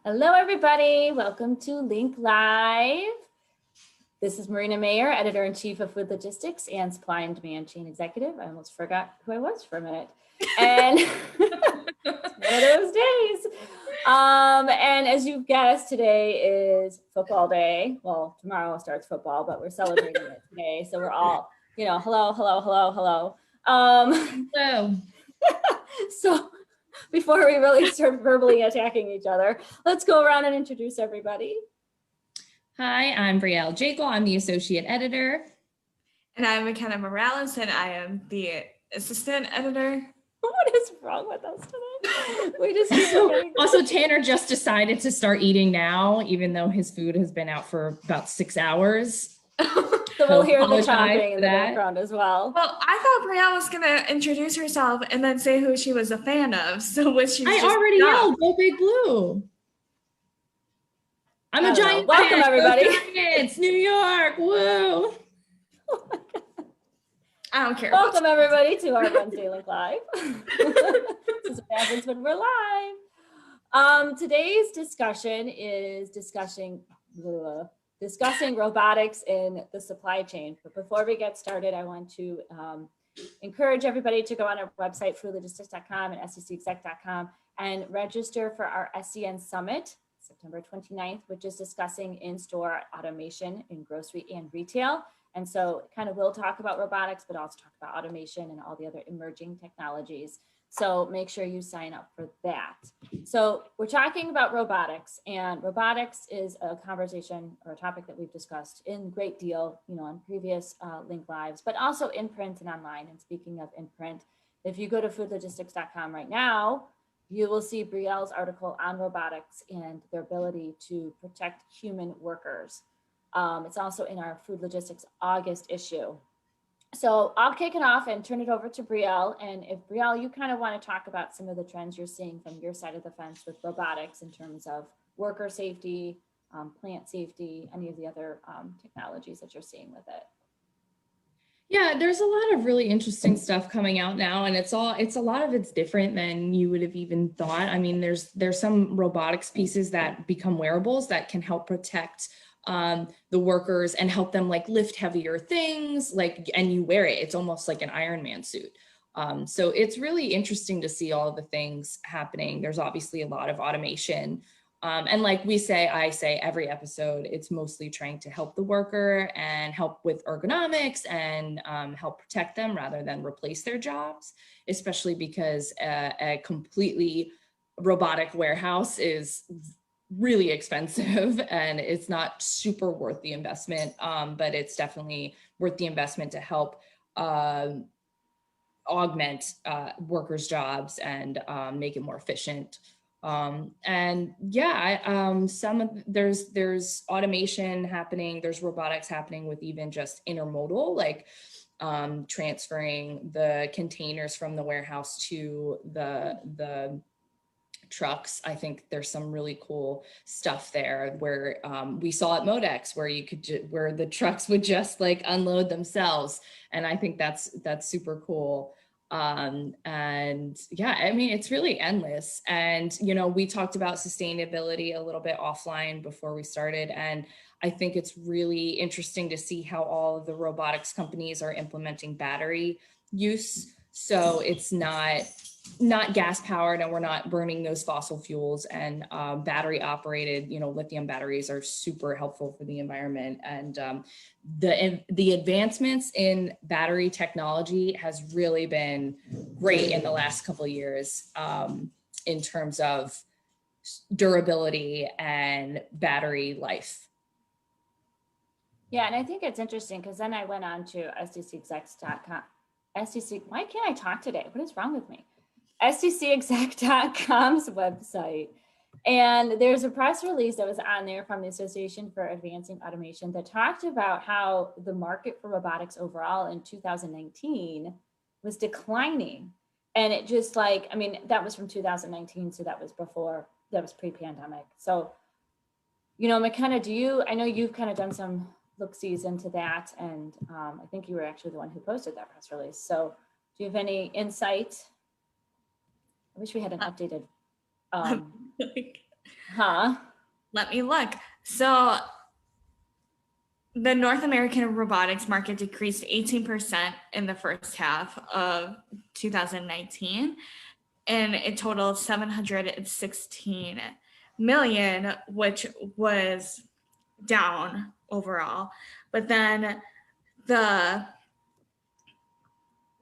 Hello, everybody. Welcome to L.I.N.K Live. This is Marina Mayer, Editor-in-Chief of Food Logistics and Supply and Demand Chain Executive. I almost forgot who I was for a minute. And it's one of those days. And as you've guessed, today is football day. Well, tomorrow starts football, but we're celebrating it today. So we're all, hello, hello, hello, hello. Hello. So before we really start verbally attacking each other, let's go around and introduce everybody. Hi, I'm Brielle Jakel. I'm the Associate Editor. And I'm Mackenna Morales, and I am the Assistant Editor. What is wrong with us today? We just also, Tanner just decided to start eating now, even though his food has been out for about 6 hours. So we'll hear the chomping in the background as well. Well, I thought Brielle was going to introduce herself and then say who she was a fan of. So was she? I already yelled, "Go Big Blue!" I'm a Giants fan. Welcome, everybody. It's New York. Woo! Oh my God. I don't care. Welcome, everybody, to our Wednesday L.I.N.K Live. This is what happens when we're live. Today's discussion is discussing robotics in the supply chain. But before we get started, I want to encourage everybody to go on our website, foodlogistics.com and secexec.com, and register for our SCN Summit, September 29th, which is discussing in-store automation in grocery and retail. And so we'll talk about robotics, but also talk about automation and all the other emerging technologies. So make sure you sign up for that. So we're talking about robotics, and robotics is a conversation or a topic that we've discussed in great deal, on previous L.I.N.K Lives, but also in print and online. And speaking of in print, if you go to foodlogistics.com right now, you will see Brielle's article on robotics and their ability to protect human workers. It's also in our Food Logistics August issue. So I'll kick it off and turn it over to Brielle. And if Brielle, you want to talk about some of the trends you're seeing from your side of the fence with robotics in terms of worker safety, plant safety, any of the other technologies that you're seeing with it. Yeah, there's a lot of really interesting stuff coming out now, and it's a lot of it's different than you would have even thought. I mean, there's some robotics pieces that become wearables that can help protect the workers and help them lift heavier things, and you wear it. It's almost like an Iron Man suit. So it's really interesting to see all of the things happening. There's obviously a lot of automation. And like I say every episode, it's mostly trying to help the worker and help with ergonomics and help protect them rather than replace their jobs, especially because a completely robotic warehouse is really expensive and it's not super worth the investment, but it's definitely worth the investment to help augment workers' jobs and make it more efficient. And yeah, there's automation happening, there's robotics happening with even just intermodal, transferring the containers from the warehouse to the trucks. I think there's some really cool stuff there where we saw at Modex where you could where the trucks would just unload themselves, and I think that's super cool. And yeah, I mean, it's really endless. And we talked about sustainability a little bit offline before we started, and I think it's really interesting to see how all of the robotics companies are implementing battery use. So it's not gas powered, and we're not burning those fossil fuels, and battery operated, lithium batteries are super helpful for the environment. And the advancements in battery technology has really been great in the last couple of years in terms of durability and battery life. Yeah, and I think it's interesting because then I went on to secexec.com. Why can't I talk today? What is wrong with me? secexec.com's website. And there's a press release that was on there from the Association for Advancing Automation that talked about how the market for robotics overall in 2019 was declining. And it just that was from 2019. So that was pre-pandemic. So, Mackenna, I know you've done some look-sees into that. And I think you were actually the one who posted that press release. So do you have any insight? I wish we had an updated Huh? Let me look. So the North American robotics market decreased 18% in the first half of 2019, and it totaled 716 million, which was down overall. But then the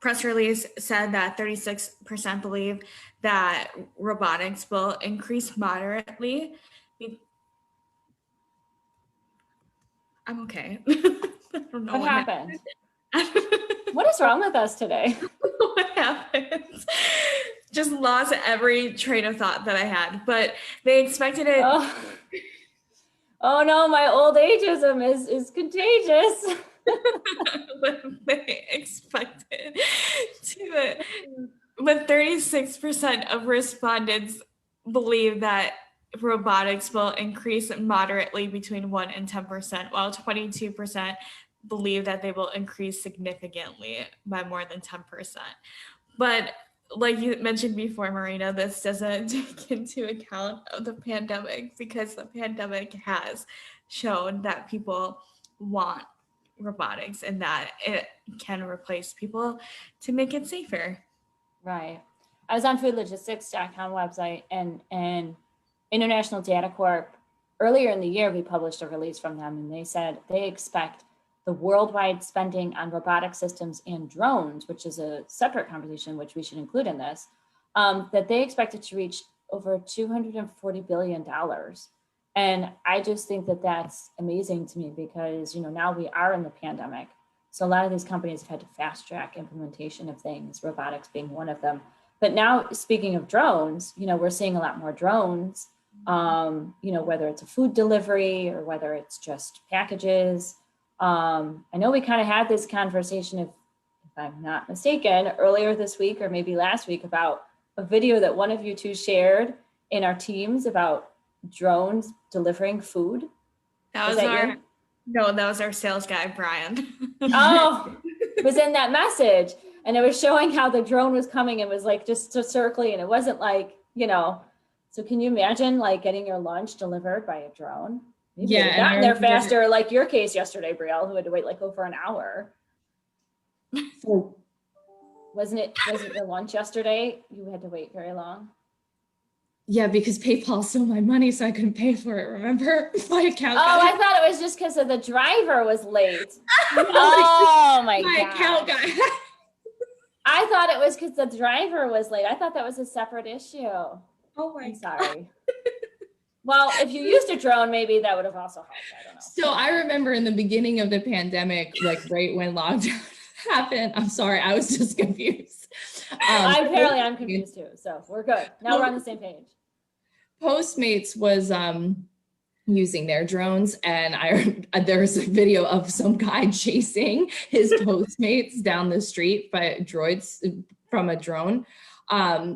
press release said that 36% believe that robotics will increase moderately. I'm okay. I don't know What happened? happened. What is wrong with us today? What happened? Just lost every train of thought that I had, but they expected it. Oh no, my old ageism is contagious. But they expected to, but 36% of respondents believe that robotics will increase moderately between 1 and 10%, while 22% believe that they will increase significantly by more than 10%. But like you mentioned before, Marina, this doesn't take into account of the pandemic, because the pandemic has shown that people want robotics and that it can replace people to make it safer. Right. I was on foodlogistics.com website, and International Data Corp, earlier in the year, we published a release from them, and they said they expect the worldwide spending on robotic systems and drones, which is a separate conversation, which we should include in this, that they expect it to reach over $240 billion. And I just think that that's amazing to me, because, now we are in the pandemic. So a lot of these companies have had to fast track implementation of things, robotics being one of them. But now, speaking of drones, we're seeing a lot more drones, whether it's a food delivery or whether it's just packages. I know we kind of had this conversation, if I'm not mistaken, earlier this week or maybe last week, about a video that one of you two shared in our teams about drones delivering food. That was our sales guy, Brian. Oh, it was in that message. And it was showing how the drone was coming and was like just circling. And it wasn't like, so can you imagine like getting your lunch delivered by a drone? Maybe Yeah, gotten there faster, like your case yesterday, Brielle, who had to wait like over an hour. So Wasn't your lunch yesterday? You had to wait very long. yeah, because PayPal stole my money, so I couldn't pay for it. Remember, my account. Oh, I thought it was just because of the driver was late. Oh my god! Account guy. I thought it was because the driver was late. I thought that was a separate issue. Oh my I'm sorry. Well, if you used a drone, maybe that would have also helped. I don't know. So I remember in the beginning of the pandemic, like right when lockdown happened. I'm sorry, I was just confused. I'm confused too. So we're good. Now we're on the same page. Postmates was using their drones, and there was a video of some guy chasing his Postmates down the street by droids from a drone.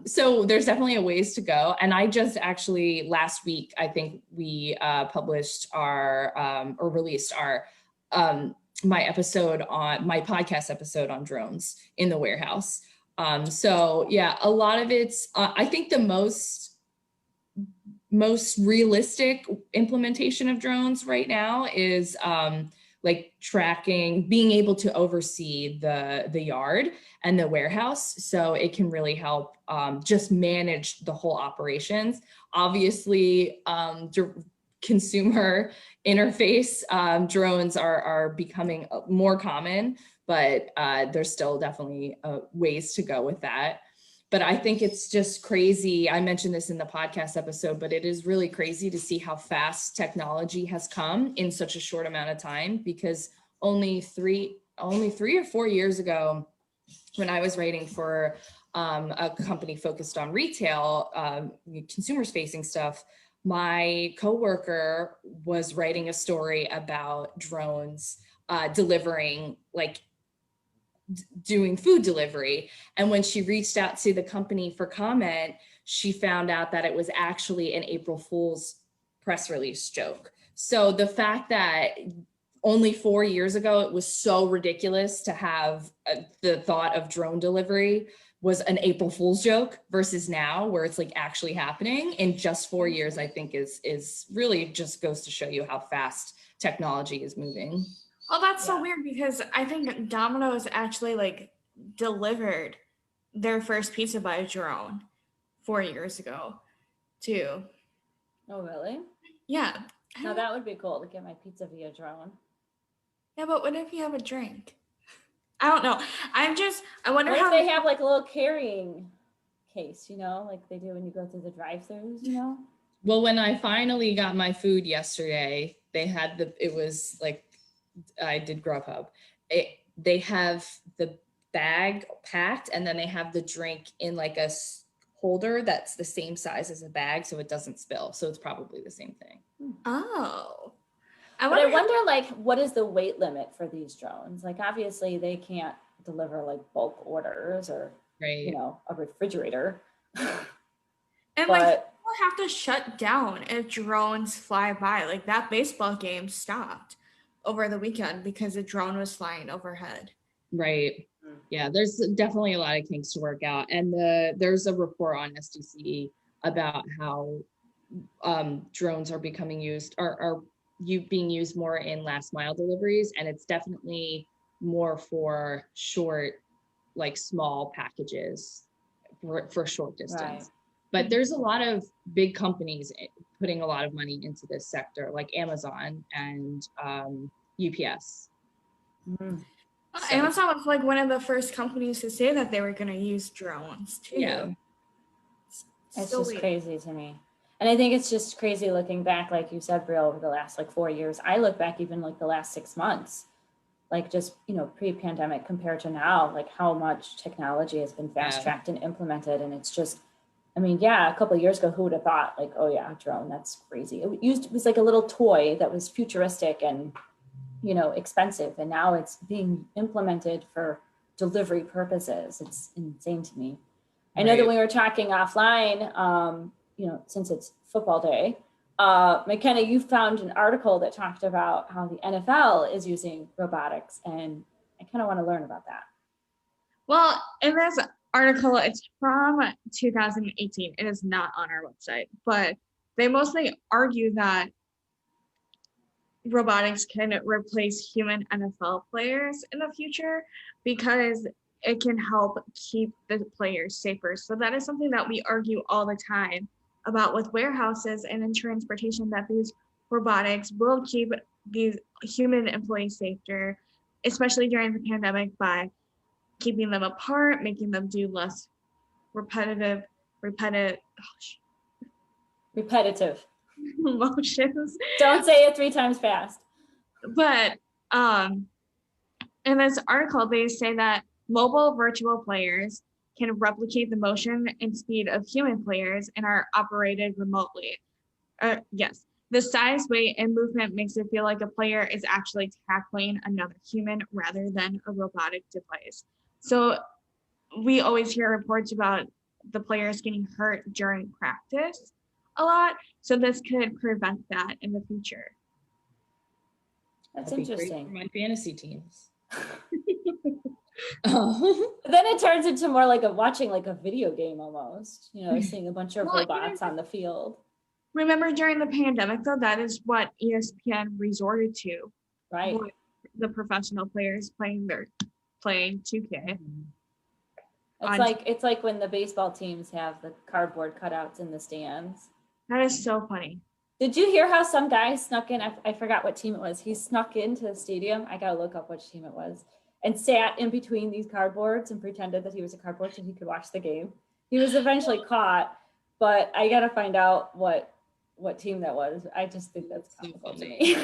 So there's definitely a ways to go. And I just actually last week, I think we published our or released our my podcast episode on drones in the warehouse. So yeah, a lot of it's I think the most realistic implementation of drones right now is like tracking, being able to oversee the yard and the warehouse. So it can really help just manage the whole operations. Obviously, consumer interface drones are becoming more common, but there's still definitely ways to go with that. But I think it's just crazy. I mentioned this in the podcast episode, but it is really crazy to see how fast technology has come in such a short amount of time, because only three or 4 years ago, when I was writing for a company focused on retail, consumers facing stuff, my coworker was writing a story about drones delivering, like doing food delivery. And when she reached out to the company for comment, she found out that it was actually an April Fool's press release joke. So the fact that only 4 years ago, it was so ridiculous to have the thought of drone delivery was an April Fool's joke versus now where it's like actually happening in just 4 years, I think is really just goes to show you how fast technology is moving. Oh, that's so weird because I think Domino's actually like delivered their first pizza by drone 4 years ago too. Oh, really? Yeah. Now that would be cool to get my pizza via drone. Yeah, but what if you have a drink? I don't know. I wonder What how if they have like a little carrying case, you know, like they do when you go through the drive-thrus, you know? Well, when I finally got my food yesterday, they had it was like, I did Grubhub. They have the bag packed and then they have the drink in like a holder that's the same size as a bag so it doesn't spill. So it's probably the same thing. Oh. I wonder like, what is the weight limit for these drones? Like, obviously they can't deliver like bulk orders or, you know, a refrigerator. And like, people have to shut down if drones fly by. Like that baseball game stopped over the weekend because a drone was flying overhead. Right. Yeah, there's definitely a lot of kinks to work out. And there's a report on SDCE about how drones are becoming used, are being used more in last mile deliveries. And it's definitely more for short, like small packages for short distance. Right. But there's a lot of big companies putting a lot of money into this sector, like Amazon and UPS. Mm-hmm. So, Amazon was like one of the first companies to say that they were going to use drones too. Yeah. It's just crazy to me. And I think it's just crazy looking back, like you said, Brielle, over the last like 4 years. I look back even like the last 6 months, like just, you know, pre-pandemic compared to now, like how much technology has been fast-tracked and implemented. And it's just, I mean, yeah, a couple of years ago, who would have thought like, oh yeah, drone, that's crazy. It was like a little toy that was futuristic and, you know, expensive. And now it's being implemented for delivery purposes. It's insane to me. I know that we were talking offline, you know, since it's football day, McKenna, you found an article that talked about how the NFL is using robotics, and I kind of want to learn about that. Well, in this article, it's from 2018. It is not on our website, but they mostly argue that robotics can replace human NFL players in the future because it can help keep the players safer. So that is something that we argue all the time about with warehouses and in transportation, that these robotics will keep these human employees safer, especially during the pandemic, by keeping them apart, making them do less repetitive motions. Don't say it 3 times fast. But in this article, they say that mobile virtual players can replicate the motion and speed of human players and are operated remotely. Yes, the size, weight, and movement makes it feel like a player is actually tackling another human rather than a robotic device. So we always hear reports about the players getting hurt during practice a lot. So this could prevent that in the future. That's interesting. For my fantasy teams. Then it turns into more like watching like a video game almost, you know, seeing a bunch of robots on the field. Remember during the pandemic though, that is what ESPN resorted to. Right. The professional players playing 2K. It's like when the baseball teams have the cardboard cutouts in the stands. That is so funny. Did you hear how some guy snuck in? I forgot what team it was. He snuck into the stadium. I gotta look up which team it was, and sat in between these cardboards and pretended that he was a cardboard so he could watch the game. He was eventually caught, but I gotta find out what team that was. I just think that's comical to me.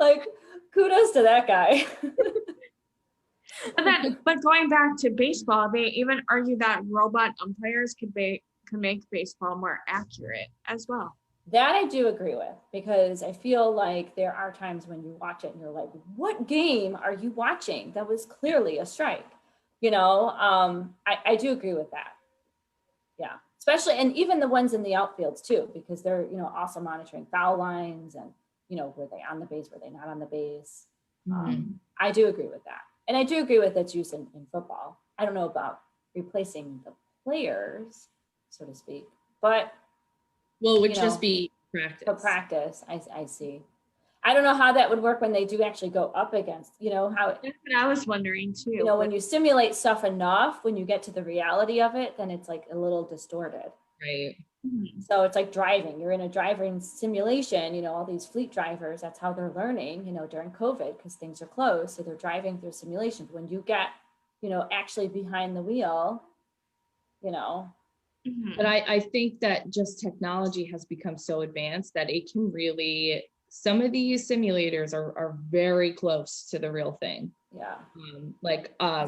like kudos to that guy. But going back to baseball, they even argue that robot umpires can make baseball more accurate as well. That I do agree with, because I feel like there are times when you watch it and you're like, what game are you watching? That was clearly a strike. You know, I do agree with that. Yeah, especially, and even the ones in the outfields too, because they're, you know, also monitoring foul lines and, you know, were they on the base, were they not on the base? I do agree with that. And I do agree with its use in football. I don't know about replacing the players, so to speak, but Well, it would you know, just be for practice. practice, I see. I don't know how that would work when they do actually go up against, how, That's what I was wondering too. when you simulate stuff enough, when you get to the reality of it, then it's like a little distorted. Right. Mhm. So it's like driving. You're in a driving simulation, all these fleet drivers, that's how they're learning, during COVID, because things are closed. So they're driving through simulations. When you get, actually behind the wheel, Mhm. But I think that just technology has become so advanced that it can really, some of these simulators are very close to the real thing. yeah.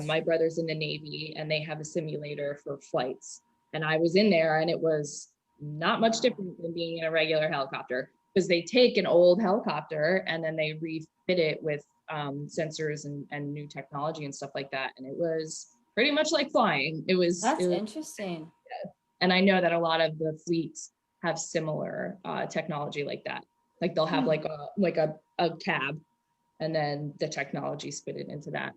My brother's in the Navy and they have a simulator for flights. And I was in there and it was not much different than being in a regular helicopter, because they take an old helicopter and then they refit it with sensors and new technology and stuff like that. And it was pretty much like flying. That's interesting. And I know that a lot of the fleets have similar technology like that. Like they'll have like a cab, and then the technology spit it into that.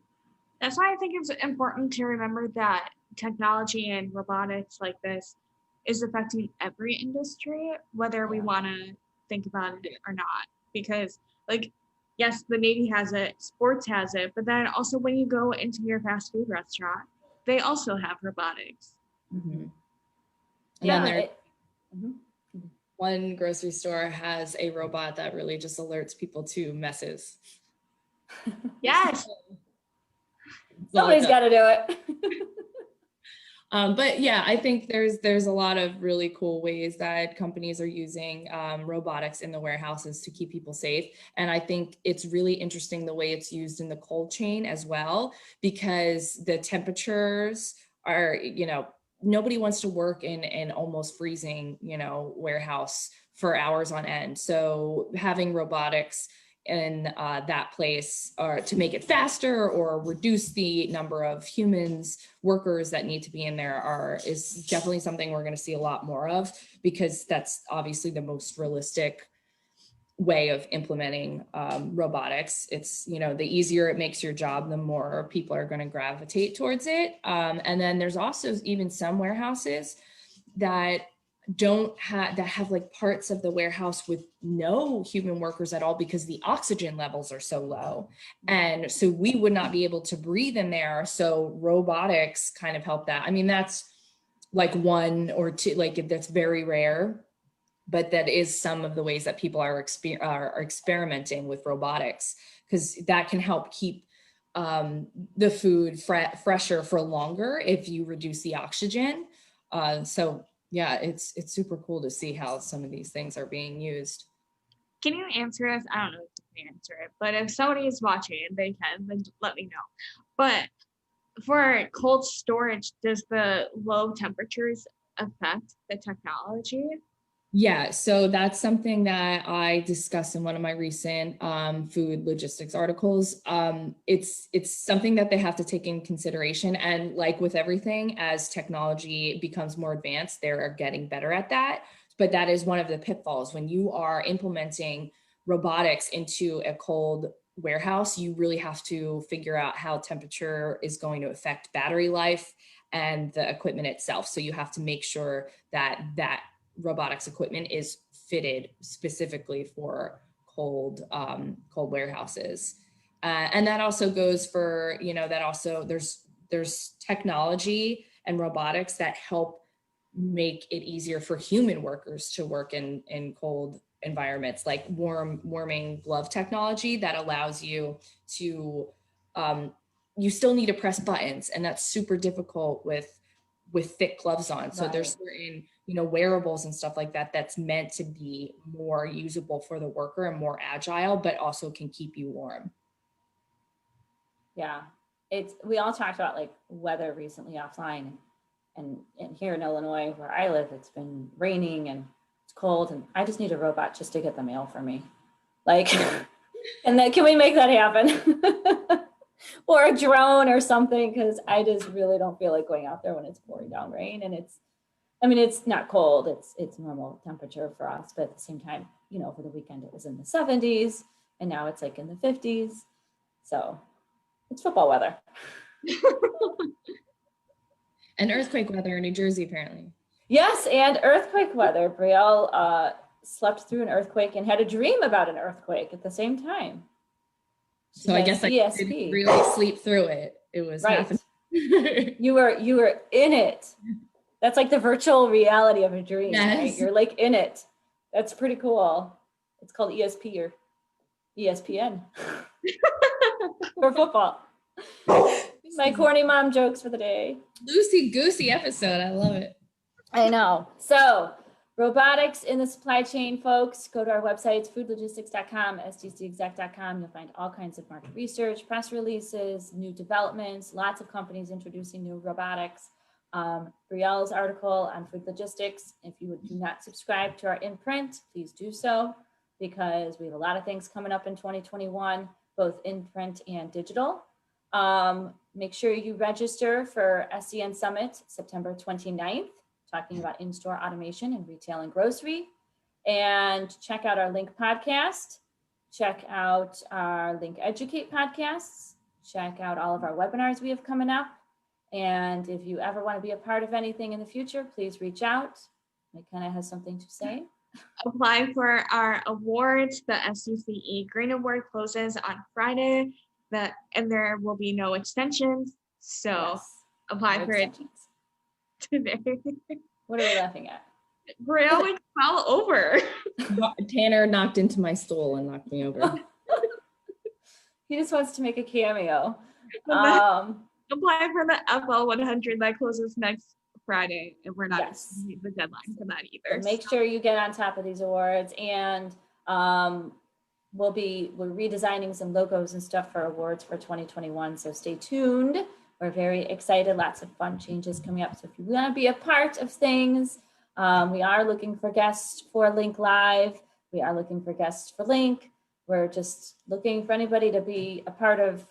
That's why I think it's important to remember that technology and robotics like this is affecting every industry, whether we Yeah. want to think about it or not. Because, like, yes, the Navy has it, sports has it, but then also when you go into your fast food restaurant, they also have robotics. Mm-hmm. Yeah. One grocery store has a robot that really just alerts people to messes. Yes. Somebody's got to do it. But yeah, I think there's a lot of really cool ways that companies are using robotics in the warehouses to keep people safe. And I think it's really interesting the way it's used in the cold chain as well, because the temperatures are, nobody wants to work in almost freezing, warehouse for hours on end. So having robotics in that place, or to make it faster or reduce the number of workers that need to be in there is definitely something we're going to see a lot more of, because that's obviously the most realistic way of implementing robotics. It's, the easier it makes your job, the more people are going to gravitate towards it. And then there's also even some warehouses that have like parts of the warehouse with no human workers at all, because the oxygen levels are so low. And so we would not be able to breathe in there. So robotics kind of help that. I mean, that's like one or two, like that's very rare, but that is some of the ways that people are experimenting with robotics, because that can help keep the food fresher for longer if you reduce the oxygen. So yeah, it's super cool to see how some of these things are being used. Can you answer us? I don't know if you can answer it, but if somebody is watching and they can, then let me know. But for cold storage, does the low temperatures affect the technology? Yeah, so that's something that I discussed in one of my recent food logistics articles. It's something that they have to take in consideration, and like with everything, as technology becomes more advanced, they are getting better at that. But that is one of the pitfalls when you are implementing robotics into a cold warehouse. You really have to figure out how temperature is going to affect battery life and the equipment itself. So you have to make sure that robotics equipment is fitted specifically for cold warehouses. And that also goes for, that also there's technology and robotics that help make it easier for human workers to work in cold environments, like warming glove technology that allows you to, you still need to press buttons, and that's super difficult with thick gloves on. So there's certain, wearables and stuff like that that's meant to be more usable for the worker and more agile, but also can keep you warm. Yeah, we all talked about like weather recently offline, and here in Illinois where I live, it's been raining and it's cold, and I just need a robot just to get the mail for me. Like, and then can we make that happen? Or a drone or something, because I just really don't feel like going out there when it's pouring down rain. And it's not cold, it's normal temperature for us, but at the same time, for the weekend it was in the 70s, and now it's like in the 50s. So It's football weather. And earthquake weather in New Jersey, apparently. Yes, and earthquake weather. Brielle slept through an earthquake and had a dream about an earthquake at the same time. So I guess I didn't really sleep through it. It was happening. You were in it. That's like the virtual reality of a dream, right? You're like in it. That's pretty cool. It's called ESP or ESPN for football. My corny mom jokes for the day. Loosey goosey episode. I love it. I know. So robotics in the supply chain, folks, go to our websites, foodlogistics.com, stcexec.com. You'll find all kinds of market research, press releases, new developments, lots of companies introducing new robotics. Brielle's article on food logistics. If you do not subscribe to our imprint, please do so, because we have a lot of things coming up in 2021, both in print and digital. Make sure you register for SEN Summit, September 29th, talking about in-store automation in retail and grocery. And check out our L.I.N.K podcast. Check out our L.I.N.K Educate podcasts. Check out all of our webinars we have coming up. And if you ever want to be a part of anything in the future, please reach out. Mackenna has something to say. Apply for our awards. The SCCE Green Award closes on Friday, and there will be no extensions. So apply for it today. What are we laughing at? Brielle fell over. Tanner knocked into my stool and knocked me over. He just wants to make a cameo. Apply for the FL100 that closes next Friday, and we're not the deadline for that either. So make sure you get on top of these awards, and we're redesigning some logos and stuff for awards for 2021. So stay tuned. We're very excited. Lots of fun changes coming up. So if you want to be a part of things, we are looking for guests for L.I.N.K Live. We are looking for guests for L.I.N.K. We're just looking for anybody to be a part of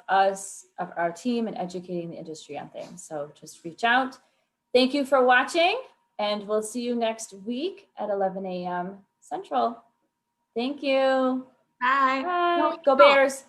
us, of our team, and educating the industry on things. So just reach out. Thank you for watching, and we'll see you next week at 11 a.m. Central. Thank you. Bye. Bye. Go Bears.